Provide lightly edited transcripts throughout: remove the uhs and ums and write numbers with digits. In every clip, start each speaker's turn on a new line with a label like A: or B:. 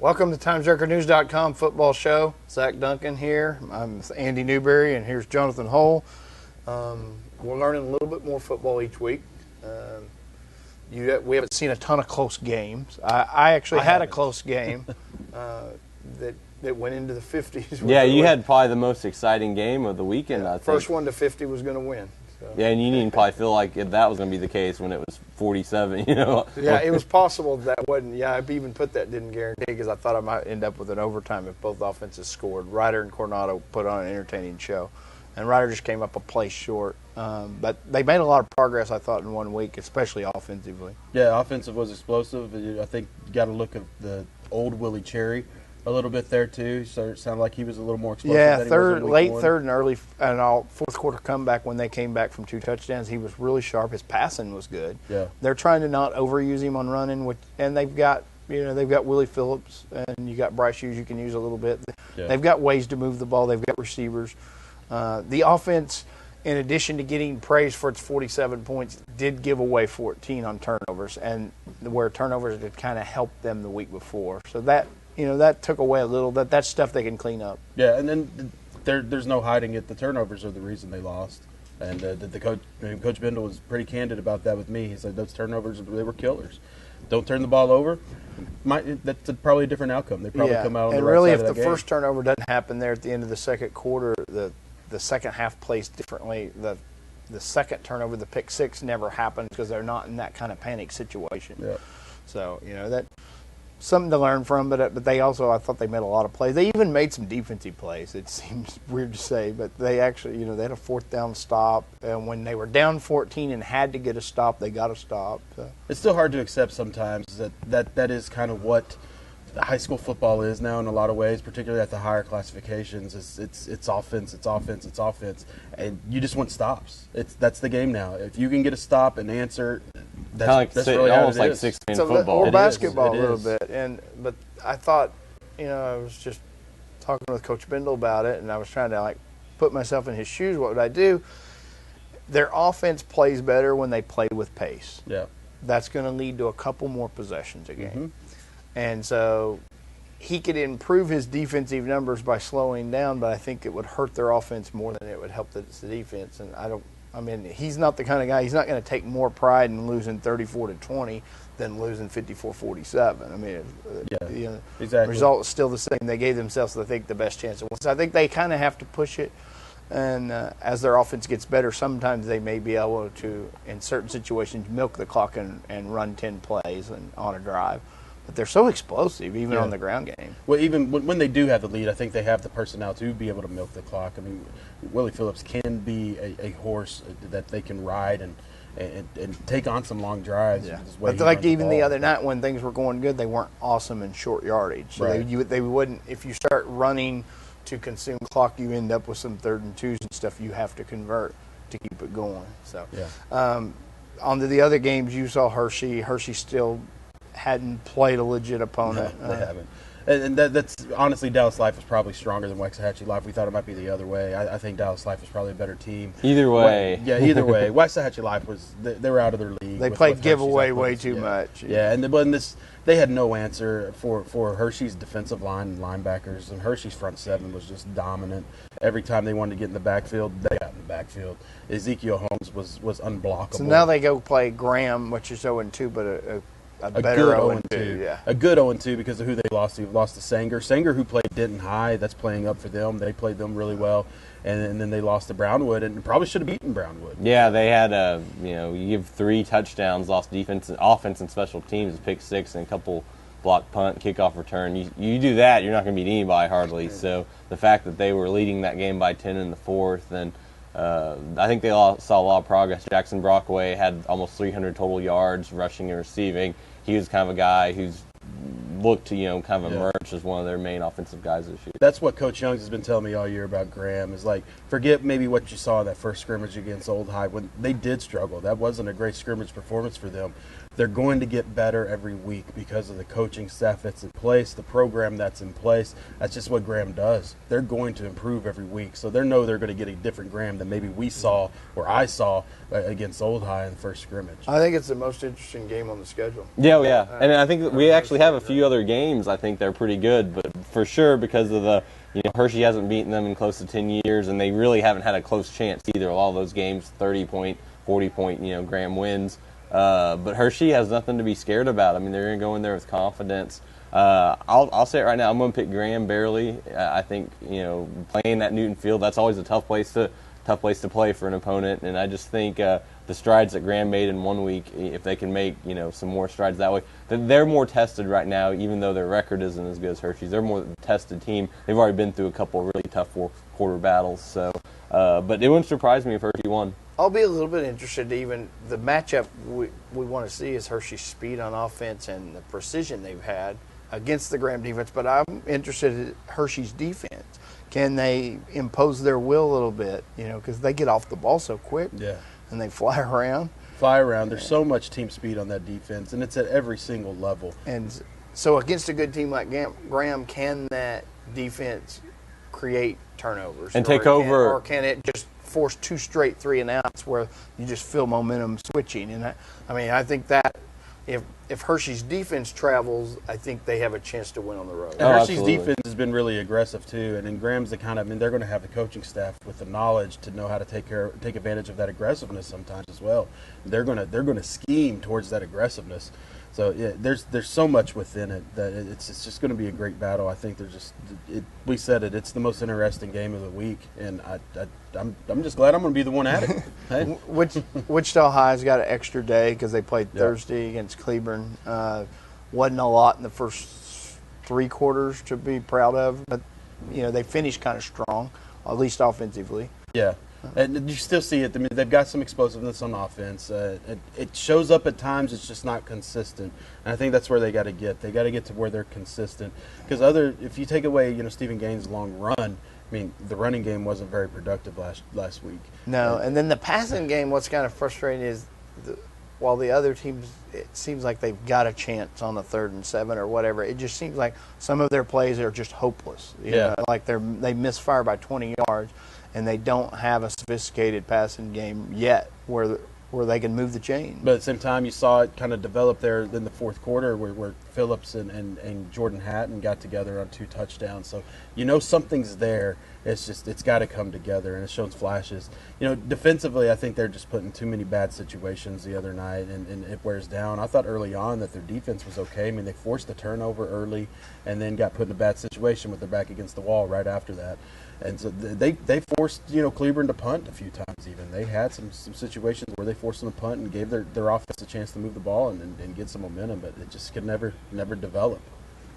A: Welcome to TimesRecordNews.com football show. Zach Duncan here. I'm with Andy Newberry, and here's Jonathan Hull. We're learning a little bit more football each week. We haven't seen a ton of close games. I actually had a close game that went into the 50s.
B: Yeah, you had probably the most exciting game of the weekend, I think.
A: First one to 50 was going to win. So.
B: Yeah, and you didn't probably feel like that was going to be the case when it was 47, you know?
A: Yeah, it was possible that wasn't. Yeah, I even put that didn't guarantee because I thought I might end up with an overtime if both offenses scored. Ryder and Coronado put on an entertaining show, and Ryder just came up a play short. But they made a lot of progress, I thought, in 1 week, especially offensively.
C: Yeah, offensive was explosive. I think you got to look at the old Willie Cherry a little bit there too. So it sounded like he was a little more explosive.
A: Yeah,
C: late
A: third and early and all fourth quarter comeback when they came back from 2 touchdowns. He was really sharp. His passing was good.
C: Yeah,
A: they're trying to not overuse him on running, and they've got Willie Phillips and you got Bryce Hughes you can use a little bit. Yeah. They've got ways to move the ball. They've got receivers. The offense, in addition to getting praise for its 47 points, did give away 14 on turnovers, and where turnovers had kind of helped them the week before. So that took away a little. That's stuff they can clean up.
C: Yeah, and then there's no hiding it. The turnovers are the reason they lost. And the Coach Bindle was pretty candid about that with me. He said those turnovers, they were killers. Don't turn the ball over. That's probably a different outcome. They probably come out on the right side of the game.
A: And really, if the first turnover doesn't happen there at the end of the second quarter, the second half plays differently. The second turnover, the pick six, never happens because they're not in that kind of panic situation.
C: Yeah.
A: So, that's something to learn from, but they also, I thought they made a lot of plays. They even made some defensive plays. It seems weird to say, but they actually, they had a fourth down stop, and when they were down 14 and had to get a stop, they got a stop. So.
C: It's still hard to accept sometimes that is kind of what high school football is now in a lot of ways, particularly at the higher classifications. It's offense, and you just want stops. That's the game now. If you can get a stop and answer, that's really
B: almost like
C: 6
B: man football
A: or basketball a little bit. But I thought, I was just talking with Coach Bindle about it, and I was trying to put myself in his shoes. What would I do? Their offense plays better when they play with pace.
C: Yeah,
A: that's going to lead to a couple more possessions a game.
C: Mm-hmm.
A: And so he could improve his defensive numbers by slowing down, but I think it would hurt their offense more than it would help the defense. And he's not the kind of guy, he's not going to take more pride in losing 34-20 than losing 54-47.
C: Exactly.
A: The result is still the same. They gave themselves, I think, the best chance. So I think they kind of have to push it. And as their offense gets better, sometimes they may be able to, in certain situations, milk the clock and run 10 plays on a drive. But they're so explosive, even on the ground game.
C: Well, even when they do have the lead, I think they have the personnel to be able to milk the clock. Willie Phillips can be a horse that they can ride and take on some long drives.
A: Yeah. But even the other night when things were going good, they weren't awesome in short yardage. So
C: right.
A: they wouldn't. If you start running to consume clock, you end up with some 3rd and 2s and stuff you have to convert to keep it going. So, on to the other games, you saw Hershey. Hershey still hadn't played a legit opponent.
C: No, they haven't. And that's honestly, Dallas Life was probably stronger than Waxahachie Life. We thought it might be the other way. I think Dallas Life was probably a better team.
B: Either way.
C: Either way. Waxahachie Life they were out of their league.
A: They played giveaway way too much.
C: Yeah, and they had no answer for Hershey's defensive line and linebackers, and Hershey's front seven was just dominant. Every time they wanted to get in the backfield, they got in the backfield. Ezekiel Holmes was unblockable.
A: So now they go play Graham, which is 0-2, but a better 0-2, yeah.
C: A good 0-2 because of who they lost to. Lost to Sanger. Sanger, who played Denton High, that's playing up for them. They played them really well. And then they lost to Brownwood, and probably should have beaten Brownwood.
B: Yeah, they had you give 3 touchdowns, lost offense and special teams, pick 6, and a couple block punt, kickoff return. You do that, you're not going to beat anybody hardly. So the fact that they were leading that game by 10 in the fourth, and I think they saw a lot of progress. Jackson Brockway had almost 300 total yards, rushing and receiving. He was kind of a guy who's looked to kind of emerge as one of their main offensive guys this year.
C: That's what Coach Youngs has been telling me all year about Graham, is forget maybe what you saw in that first scrimmage against Old High when they did struggle. That wasn't a great scrimmage performance for them. They're going to get better every week because of the coaching staff that's in place, the program that's in place. That's just what Graham does. They're going to improve every week. So they know they're going to get a different Graham than maybe we saw or I saw against Old High in the first scrimmage.
A: I think it's the most interesting game on the schedule.
B: Yeah. And I think we actually have a few other games, I think they're pretty good. But for sure, because of the, Hershey hasn't beaten them in close to 10 years, and they really haven't had a close chance either. All those games, 30-point, 40-point, Graham wins. But Hershey has nothing to be scared about. I mean, they're going to go in there with confidence. I'll say it right now. I'm going to pick Graham barely. I think playing that Newton Field, that's always a tough place to play for an opponent. And I just think the strides that Graham made in 1 week, if they can make some more strides that way, they're more tested right now. Even though their record isn't as good as Hershey's, they're more tested team. They've already been through a couple of really tough fourth-quarter battles. So, but it wouldn't surprise me if Hershey won.
A: I'll be a little bit interested. Even the matchup we want to see is Hershey's speed on offense and the precision they've had against the Graham defense. But I'm interested in Hershey's defense. Can they impose their will a little bit? Because they get off the ball so quick.
C: Yeah.
A: And they fly around.
C: There's so much team speed on that defense, and it's at every single level.
A: And so against a good team like Graham, can that defense create turnovers
B: and take over,
A: or can it just force 2 straight 3 and outs where you just feel momentum switching? And I think that if Hershey's defense travels, I think they have a chance to win on the road.
C: And Hershey's defense has been really aggressive too, and then Graham's the kind of, they're going to have the coaching staff with the knowledge to know how to take advantage of that aggressiveness sometimes as well. They're going to scheme towards that aggressiveness. So yeah, there's so much within it that it's just going to be a great battle. I think we said it. It's the most interesting game of the week, and I'm just glad I'm going to be the one at it. Hey.
A: Wichita High's got an extra day because they played Thursday against Cleburne. Wasn't a lot in the first 3 quarters to be proud of, but they finished kind of strong, at least offensively.
C: Yeah. And you still see it. I mean, they've got some explosiveness on offense. It shows up at times. It's just not consistent. And I think that's where they got to get. They got to get to where they're consistent. Because if you take away, Stephen Gaines' long run, the running game wasn't very productive last week.
A: No, and then the passing game, what's kind of frustrating is while the other teams, it seems like they've got a chance on the 3rd and 7 or whatever, it just seems like some of their plays are just hopeless. You know, like they misfire by 20 yards. And they don't have a sophisticated passing game yet where they can move the chain.
C: But at the same time, you saw it kind of develop there in the 4th quarter where Phillips and Jordan Hatton got together on 2 touchdowns. So something's there. It's got to come together, and it shows flashes. Defensively, I think they're just put in too many bad situations the other night, and it wears down. I thought early on that their defense was okay. They forced the turnover early and then got put in a bad situation with their back against the wall right after that. And so they forced Cleburne to punt a few times even. They had some situations where they forced them to punt and gave their offense a chance to move the ball and get some momentum, but it just could never develop.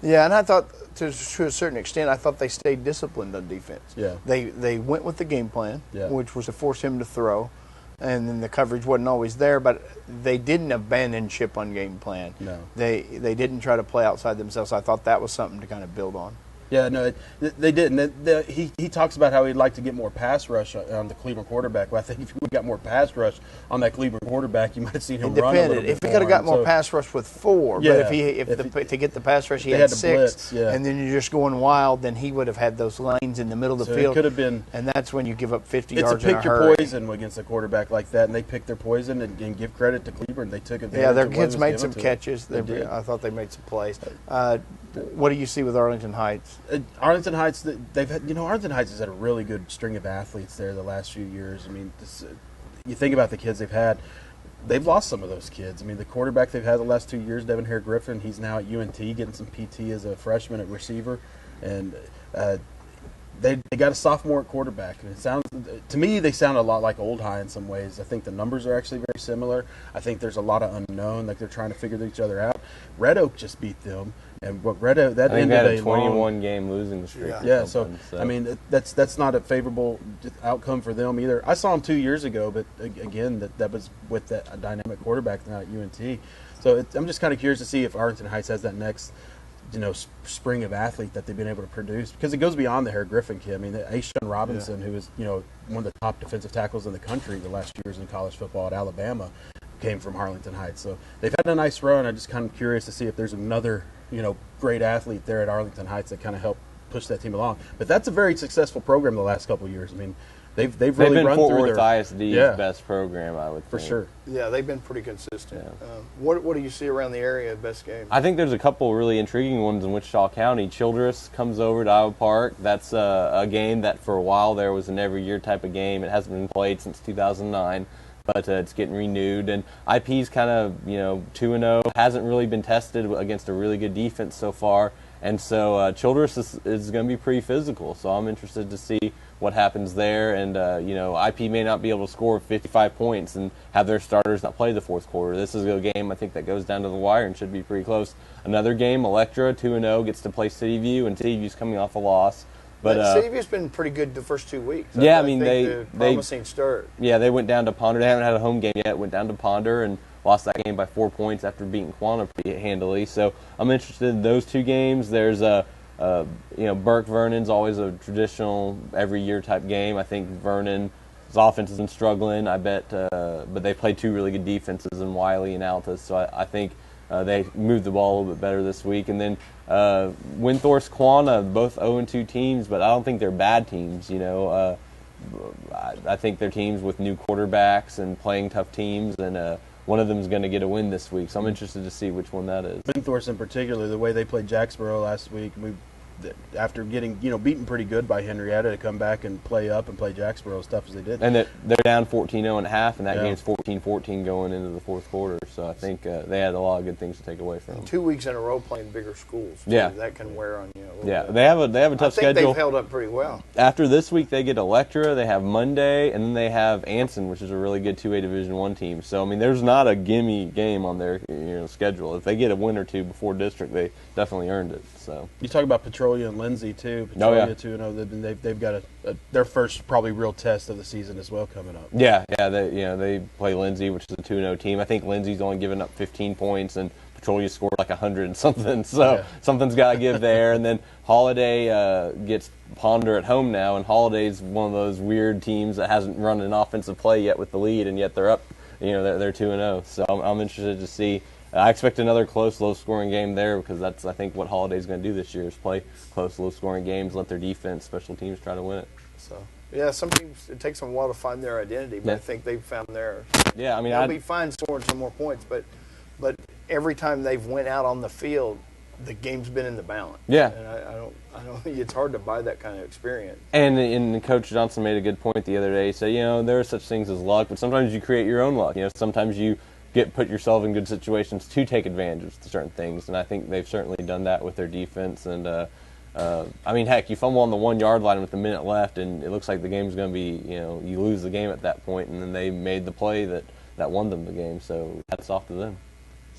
A: Yeah, and I thought to a certain extent, I thought they stayed disciplined on defense.
C: Yeah,
A: they went with the game plan, which was to force him to throw, and then the coverage wasn't always there, but they didn't abandon ship on game plan.
C: No,
A: they didn't try to play outside themselves. I thought that was something to kind of build on.
C: Yeah, no, they didn't. He talks about how he'd like to get more pass rush on the Cleveland quarterback. Well, I think if we got more pass rush on that Cleveland quarterback, you might have seen him run a little bit.
A: If he could have got more pass rush with 4, but to get the pass rush, he had 6,
C: blitz,
A: and then you're just going wild, then he would have had those lanes in the middle of the field.
C: It could have been,
A: and that's when you give up 50 yards in a hurry.
C: It's a pick your poison against a quarterback like that, and they picked their poison and give credit to Cleveland. They took advantage.
A: Yeah, their kids made some catches. I thought they made some plays. What do you see with Arlington Heights?
C: Arlington Heights, Arlington Heights has had a really good string of athletes there the last few years. You think about the kids they've had. They've lost some of those kids. The quarterback they've had the last 2 years, Devin Hare Griffin, he's now at UNT getting some PT as a freshman at receiver. And they got a sophomore at quarterback. And to me, they sound a lot like Old High in some ways. I think the numbers are actually very similar. I think there's a lot of unknown, like they're trying to figure each other out. Red Oak just beat them. And what Red Oak, that
B: I think
C: ended
B: they had a 21-game losing streak.
C: Yeah, so that's not a favorable outcome for them either. I saw them 2 years ago, but again, that was with that dynamic quarterback now at UNT. So I'm just kind of curious to see if Arlington Heights has that next, spring of athlete that they've been able to produce, because it goes beyond the Hare Griffin kid. Ashawn Robinson, who is one of the top defensive tackles in the country the last years in college football at Alabama, came from Arlington Heights. So they've had a nice run. I'm just kind of curious to see if there's another great athlete there at Arlington Heights that kind of helped push that team along. But that's a very successful program the last couple of years. they've
B: They've
C: really
B: been
C: run
B: Fort
C: through
B: Worth
C: their
B: ISD's best program, I would think.
C: for sure.
A: Yeah, they've been pretty consistent.
B: Yeah.
A: What do you see around the area at best game?
B: I think there's a couple really intriguing ones in Wichita County. Childress comes over to Iowa Park. That's a game that for a while there was an every year type of game. It hasn't been played since 2009, but it's getting renewed. And IP's kind of 2-0, hasn't really been tested against a really good defense so far. And so Childress is going to be pretty physical. So I'm interested to see what happens there. And, IP may not be able to score 55 points and have their starters not play the fourth quarter. This is a game, I think, that goes down to the wire and should be pretty close. Another game, Electra, 2-0, gets to play City View, and City View's coming off a loss. But
A: City View's been pretty good the first 2 weeks.
B: Yeah,
A: I mean, they promising start.
B: Yeah, they went down to Ponder. They haven't had a home game yet. Went down to Ponder and lost that game by 4 points after beating Quanah pretty handily. So I'm interested in those two games. There's Burke Vernon's always a traditional every year type game. I think Vernon's offense has been struggling. I bet, but they played two really good defenses in Wiley and Altus. So I think they moved the ball a little bit better this week. And then Windthorst, Quanah, both 0-2 teams, but I don't think they're bad teams. I think they're teams with new quarterbacks and playing tough teams, and one of them is going to get a win this week. So I'm interested to see which one that is.
C: Windthorst in particular, the way they played Jacksboro last week, after getting beaten pretty good by Henrietta, to come back and play up and play Jacksboro as tough as they did.
B: And they're down 14-0 and a half, and that game's 14-14 going into the fourth quarter. So I think they had a lot of good things to take away from them.
A: 2 weeks in a row playing bigger schools. Too.
B: Yeah,
A: that can wear on you.
B: They have a tough schedule.
A: I think they've held up pretty well.
B: After this week, they get Electra, they have Monday, and then they have Anson, which is a really good 2A Division I team. So I mean, there's not a gimme game on their schedule. If they get a win or two before district, they definitely earned it. So
C: you talk about Petrolia and Lindsay too. Petrolia 2-0. They've got their first probably real test of the season as well coming up.
B: Yeah. They play Lindsay, which is a 2-0 team. I think Lindsay's only given up 15 points, and Petrolia scored like 100 and something. So something's got to give there. And then Holiday gets Ponder at home now, and Holiday's one of those weird teams that hasn't run an offensive play yet with the lead, and yet they're up. They're 2-0. So I'm interested to see. I expect another close, low-scoring game there, because that's, I think, what Holiday's going to do this year is play close, low-scoring games, let their defense, special teams try to win it.
A: So, yeah, some teams, it takes them a while to find their identity, but I think they've found theirs.
B: Yeah, I mean,
A: they'll be fine scoring some more points, but every time they've went out on the field, the game's been in the balance.
B: Yeah.
A: And I don't think it's hard to buy that kind of experience.
B: And Coach Johnson made a good point the other day. He said, there are such things as luck, but sometimes you create your own luck. Sometimes you put yourself in good situations to take advantage of certain things, and I think they've certainly done that with their defense. And I mean, heck, you fumble on the 1 yard line with a minute left, and it looks like the game's going to be, you lose the game at that point, and then they made the play that won them the game. So hats off to them.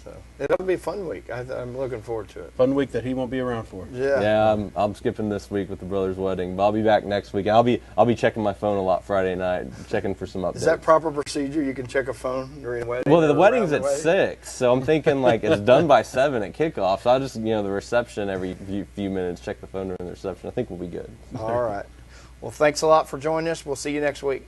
A: So it'll be a fun week. I'm looking forward to it.
C: Fun week that he won't be around for.
A: Yeah.
B: I'm skipping this week with the brother's wedding, but I'll be back next week. I'll be checking my phone a lot Friday night, checking for some updates.
A: Is that proper procedure? You can check a phone during a wedding?
B: Well, the wedding's at 6, so I'm thinking it's done by 7 at kickoff. So I'll just the reception every few minutes, check the phone during the reception. I think we'll be good.
A: All right. Well, thanks a lot for joining us. We'll see you next week.